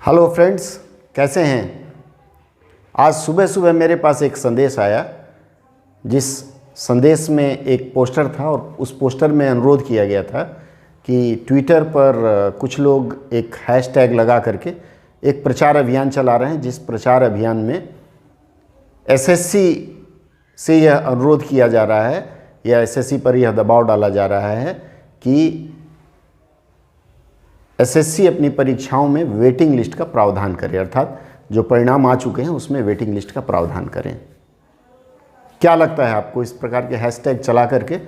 Hello friends, कैसे हैं। आज सुबह सुबह मेरे पास एक संदेश आया, जिस संदेश में एक पोस्टर था और उस पोस्टर में अनुरोध किया गया था कि ट्विटर पर कुछ लोग एक हैशटैग लगा करके एक प्रचार अभियान चला रहे हैं, जिस प्रचार अभियान में एसएससी से यह अनुरोध किया जा रहा है या एसएससी पर यह दबाव डाला जा रहा है कि एसएससी अपनी परीक्षाओं में वेटिंग लिस्ट का प्रावधान करे, अर्थात जो परिणाम आ चुके हैं उसमें वेटिंग लिस्ट का प्रावधान करें। क्या लगता है आपको, इस प्रकार के हैशटैग चला करके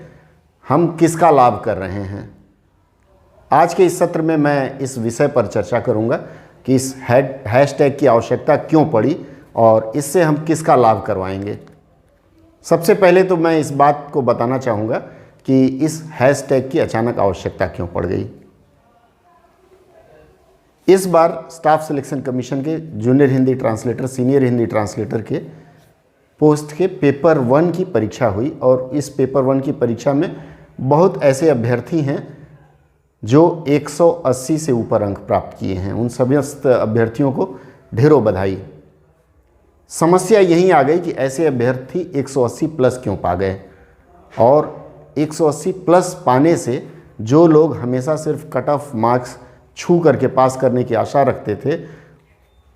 हम किसका लाभ कर रहे हैं? आज के इस सत्र में मैं इस विषय पर चर्चा करूंगा कि इस हैशटैग की आवश्यकता क्यों पड़ी और इससे हम किसका लाभ करवाएंगे। सबसे पहले तो मैं इस बात को बताना चाहूँगा कि इस हैशटैग की अचानक आवश्यकता क्यों पड़ गई। इस बार स्टाफ सिलेक्शन कमीशन के junior Hindi translator, senior Hindi translator के पोस्ट के पेपर 1 की परीक्षा हुई और इस पेपर 1 की परीक्षा में बहुत ऐसे अभ्यर्थी हैं जो 180 से ऊपर अंक प्राप्त किए हैं। उन समस्त अभ्यर्थियों को ढेरों बधाई। समस्या यहीं आ गई कि ऐसे अभ्यर्थी 180 प्लस क्यों पा गए, और 180 प्लस पाने से जो लोग हमेशा सिर्फ कट ऑफ मार्क्स छू करके पास करने की आशा रखते थे,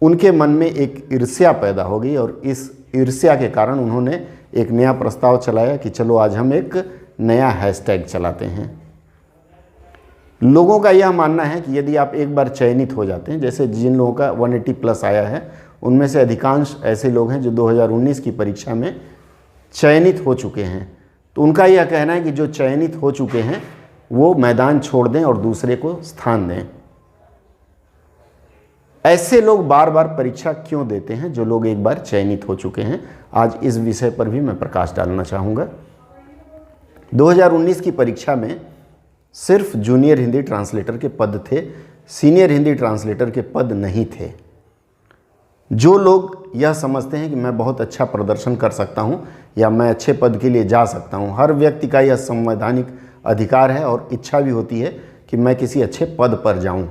उनके मन में एक ईर्ष्या पैदा हो गई और इस ईर्ष्या के कारण उन्होंने एक नया प्रस्ताव चलाया कि चलो आज हम एक नया हैशटैग चलाते हैं। लोगों का यह मानना है कि यदि आप एक बार चयनित हो जाते हैं, जैसे जिन लोगों का 180 प्लस आया है उनमें से अधिकांश ऐसे लोग हैं जो 2019 की परीक्षा में चयनित हो चुके हैं, तो उनका यह कहना है कि जो चयनित हो चुके हैं वो मैदान छोड़ दें और दूसरे को स्थान दें। ऐसे लोग बार बार परीक्षा क्यों देते हैं जो लोग एक बार चयनित हो चुके हैं? आज इस विषय पर भी मैं प्रकाश डालना चाहूँगा। 2019 की परीक्षा में सिर्फ जूनियर हिंदी ट्रांसलेटर के पद थे, सीनियर हिंदी ट्रांसलेटर के पद नहीं थे। जो लोग यह समझते हैं कि मैं बहुत अच्छा प्रदर्शन कर सकता हूं या मैं अच्छे पद के लिए जा सकता हूं, हर व्यक्ति का यह संवैधानिक अधिकार है और इच्छा भी होती है कि मैं किसी अच्छे पद पर जाऊं।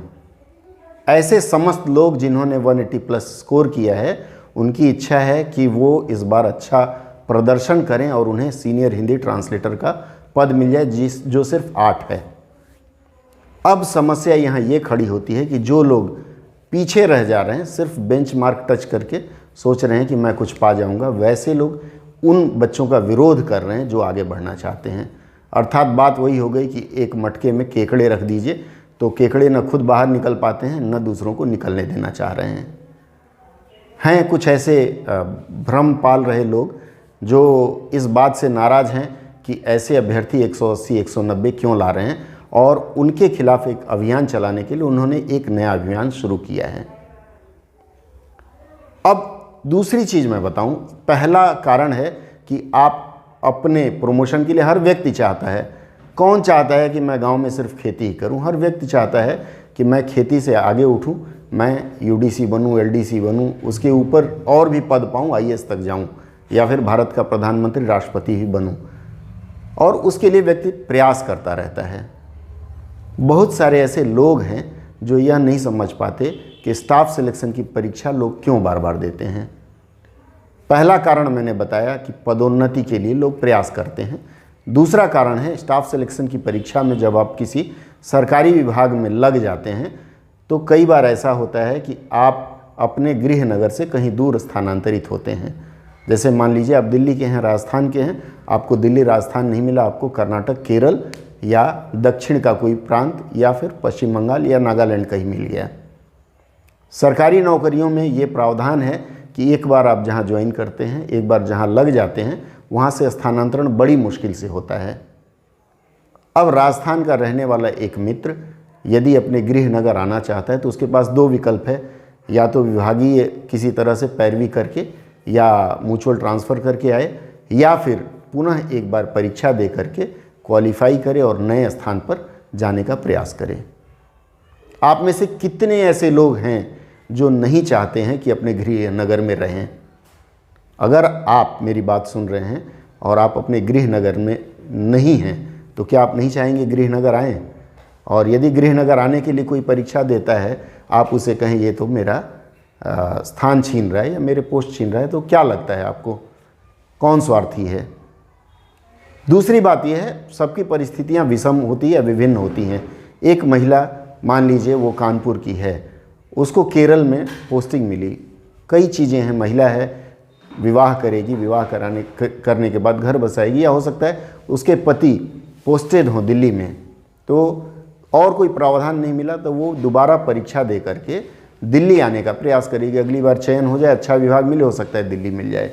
ऐसे समस्त लोग जिन्होंने 180 प्लस स्कोर किया है, उनकी इच्छा है कि वो इस बार अच्छा प्रदर्शन करें और उन्हें सीनियर हिंदी ट्रांसलेटर का पद मिल जाए, जो सिर्फ 8 है। अब समस्या यहाँ ये खड़ी होती है कि जो लोग पीछे रह जा रहे हैं, सिर्फ बेंचमार्क टच करके सोच रहे हैं कि मैं कुछ पा जाऊंगा, वैसे लोग उन बच्चों का विरोध कर रहे हैं जो आगे बढ़ना चाहते हैं। अर्थात बात वही हो गई कि एक मटके में केकड़े रख दीजिए तो केकड़े न खुद बाहर निकल पाते हैं न दूसरों को निकलने देना चाह रहे हैं कुछ ऐसे भ्रम पाल रहे लोग जो इस बात से नाराज़ हैं कि ऐसे अभ्यर्थी 180 190 क्यों ला रहे हैं, और उनके खिलाफ एक अभियान चलाने के लिए उन्होंने एक नया अभियान शुरू किया है। अब दूसरी चीज़ मैं बताऊं, पहला कारण है कि आप अपने प्रमोशन के लिए, हर व्यक्ति चाहता है, कौन चाहता है कि मैं गांव में सिर्फ खेती ही करूं? हर व्यक्ति चाहता है कि मैं खेती से आगे उठूं, मैं यूडीसी बनूं, एलडीसी बनूं, उसके ऊपर और भी पद पाऊं, आईएएस तक जाऊं, या फिर भारत का प्रधानमंत्री, राष्ट्रपति ही बनूं, और उसके लिए व्यक्ति प्रयास करता रहता है। बहुत सारे ऐसे लोग हैं जो यह नहीं समझ पाते कि स्टाफ सिलेक्शन की परीक्षा लोग क्यों बार बार देते हैं। पहला कारण मैंने बताया कि पदोन्नति के लिए लोग प्रयास करते हैं। दूसरा कारण है, स्टाफ सिलेक्शन की परीक्षा में जब आप किसी सरकारी विभाग में लग जाते हैं तो कई बार ऐसा होता है कि आप अपने गृह नगर से कहीं दूर स्थानांतरित होते हैं। जैसे मान लीजिए आप दिल्ली के हैं, राजस्थान के हैं, आपको दिल्ली राजस्थान नहीं मिला, आपको कर्नाटक, केरल या दक्षिण का कोई प्रांत या फिर पश्चिम बंगाल या नागालैंड कहीं मिल गया। सरकारी नौकरियों में ये प्रावधान है कि एक बार आप जहाँ ज्वाइन करते हैं, एक बार जहाँ लग जाते हैं, वहाँ से स्थानांतरण बड़ी मुश्किल से होता है। अब राजस्थान का रहने वाला एक मित्र यदि अपने गृह नगर आना चाहता है तो उसके पास 2 विकल्प है, या तो विभागीय किसी तरह से पैरवी करके या म्यूचुअल ट्रांसफ़र करके आए, या फिर पुनः एक बार परीक्षा दे करके क्वालिफाई करे और नए स्थान पर जाने का प्रयास करें। आप में से कितने ऐसे लोग हैं जो नहीं चाहते हैं कि अपने गृह नगर में रहें? अगर आप मेरी बात सुन रहे हैं और आप अपने गृह नगर में नहीं हैं तो क्या आप नहीं चाहेंगे गृह नगर आएँ? और यदि गृह नगर आने के लिए कोई परीक्षा देता है आप उसे कहें ये तो मेरा स्थान छीन रहा है या मेरे पोस्ट छीन रहा है, तो क्या लगता है आपको कौन स्वार्थी है? दूसरी बात यह है, सबकी परिस्थितियां विषम होती है, विभिन्न होती हैं। एक महिला मान लीजिए वो कानपुर की है, उसको केरल में पोस्टिंग मिली, कई चीज़ें हैं, महिला है, विवाह करेगी, विवाह करने के बाद घर बसाएगी, या हो सकता है उसके पति पोस्टेड हों दिल्ली में, तो और कोई प्रावधान नहीं मिला तो वो दोबारा परीक्षा दे करके दिल्ली आने का प्रयास करेगी, अगली बार चयन हो जाए, अच्छा विभाग मिले, हो सकता है दिल्ली मिल जाए।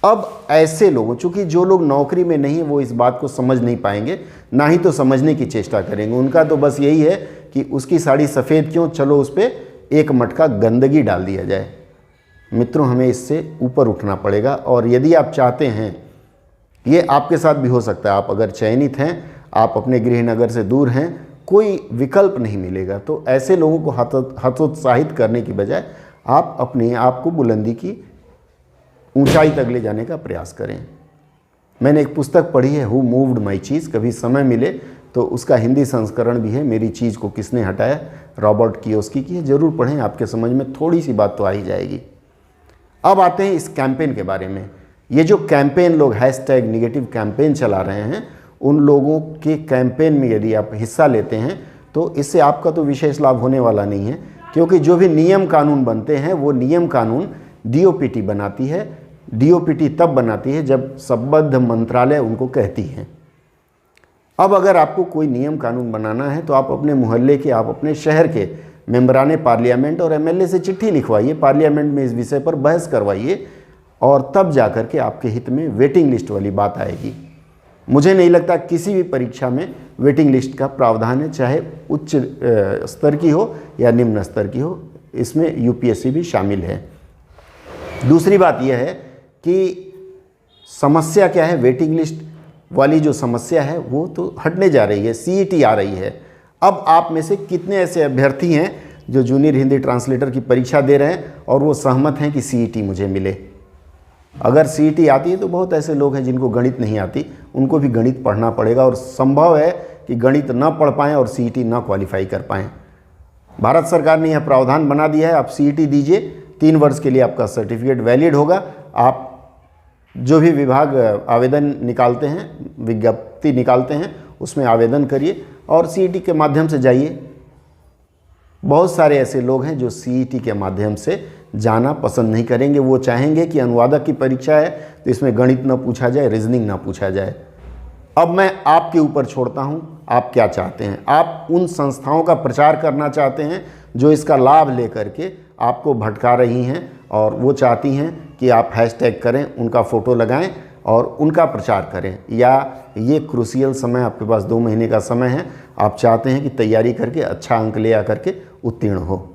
अब ऐसे लोगों, चूंकि जो लोग नौकरी में नहीं है वो इस बात को समझ नहीं पाएंगे, ना ही तो समझने की चेष्टा करेंगे। उनका तो बस यही है कि उसकी साड़ी सफ़ेद क्यों, चलो उस पर एक मटका गंदगी डाल दिया जाए। मित्रों, हमें इससे ऊपर उठना पड़ेगा, और यदि आप चाहते हैं, ये आपके साथ भी हो सकता है, आप अगर चयनित हैं, आप अपने गृहनगर से दूर हैं, कोई विकल्प नहीं मिलेगा, तो ऐसे लोगों को हतोत्साहित करने की बजाय आप अपने आप को बुलंदी की ऊंचाई तक ले जाने का प्रयास करें। मैंने एक पुस्तक पढ़ी है, हु मूव्ड माई चीज़, कभी समय मिले तो उसका हिंदी संस्करण भी है, मेरी चीज़ को किसने हटाया, रॉबर्ट कियोस्की की है, ज़रूर पढ़ें, आपके समझ में थोड़ी सी बात तो आ ही जाएगी। अब आते हैं इस कैंपेन के बारे में। ये जो कैंपेन लोग हैशटैग नेगेटिव कैंपेन चला रहे हैं, उन लोगों के कैंपेन में यदि आप हिस्सा लेते हैं तो इससे आपका तो विशेष लाभ होने वाला नहीं है, क्योंकि जो भी नियम कानून बनते हैं वो नियम कानून डीओपीटी बनाती है। डीओपीटी तब बनाती है जब संबद्ध मंत्रालय उनको कहती हैं। अब अगर आपको कोई नियम कानून बनाना है तो आप अपने मोहल्ले के, आप अपने शहर के मेंबराने पार्लियामेंट और एमएलए से चिट्ठी लिखवाइए, पार्लियामेंट में इस विषय पर बहस करवाइए, और तब जाकर के आपके हित में वेटिंग लिस्ट वाली बात आएगी। मुझे नहीं लगता किसी भी परीक्षा में वेटिंग लिस्ट का प्रावधान है, चाहे उच्च स्तर की हो या निम्न स्तर की हो, इसमें यूपीएससी भी शामिल है। दूसरी बात यह है कि समस्या क्या है, वेटिंग लिस्ट वाली जो समस्या है वो तो हटने जा रही है, सीईटी आ रही है। अब आप में से कितने ऐसे अभ्यर्थी हैं जो जूनियर हिंदी ट्रांसलेटर की परीक्षा दे रहे हैं और वो सहमत हैं कि सीईटी मुझे मिले? अगर सीईटी आती है तो बहुत ऐसे लोग हैं जिनको गणित नहीं आती, उनको भी गणित पढ़ना पड़ेगा, और संभव है कि गणित ना पढ़ पाएँ और सीईटी ना क्वालिफाई कर पाएँ। भारत सरकार ने यह प्रावधान बना दिया है, आप सीईटी दीजिए, 3 वर्ष के लिए आपका सर्टिफिकेट वैलिड होगा। आप जो भी विभाग आवेदन निकालते हैं, विज्ञप्ति निकालते हैं, उसमें आवेदन करिए और सीईटी के माध्यम से जाइए। बहुत सारे ऐसे लोग हैं जो सीईटी के माध्यम से जाना पसंद नहीं करेंगे, वो चाहेंगे कि अनुवादक की परीक्षा है तो इसमें गणित ना पूछा जाए, रीजनिंग ना पूछा जाए। अब मैं आपके ऊपर छोड़ता हूं, आप क्या चाहते हैं? आप उन संस्थाओं का प्रचार करना चाहते हैं जो इसका लाभ लेकर के आपको भटका रही हैं, और वो चाहती हैं कि आप हैशटैग करें, उनका फ़ोटो लगाएं और उनका प्रचार करें, या ये क्रूशियल समय, आपके पास 2 महीने का समय है, आप चाहते हैं कि तैयारी करके अच्छा अंक ले आकर के उत्तीर्ण हो?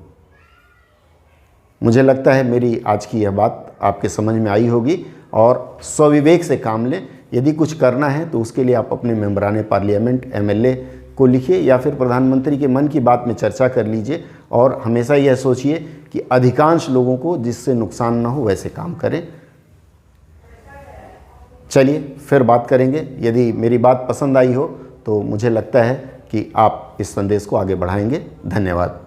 मुझे लगता है मेरी आज की यह बात आपके समझ में आई होगी, और स्वविवेक से काम लें। यदि कुछ करना है तो उसके लिए आप अपने मेंबराने पार्लियामेंट, एमएलए को लिखिए, या फिर प्रधानमंत्री के मन की बात में चर्चा कर लीजिए, और हमेशा यह सोचिए कि अधिकांश लोगों को जिससे नुकसान ना हो वैसे काम करें। चलिए फिर बात करेंगे। यदि मेरी बात पसंद आई हो तो मुझे लगता है कि आप इस संदेश को आगे बढ़ाएंगे। धन्यवाद।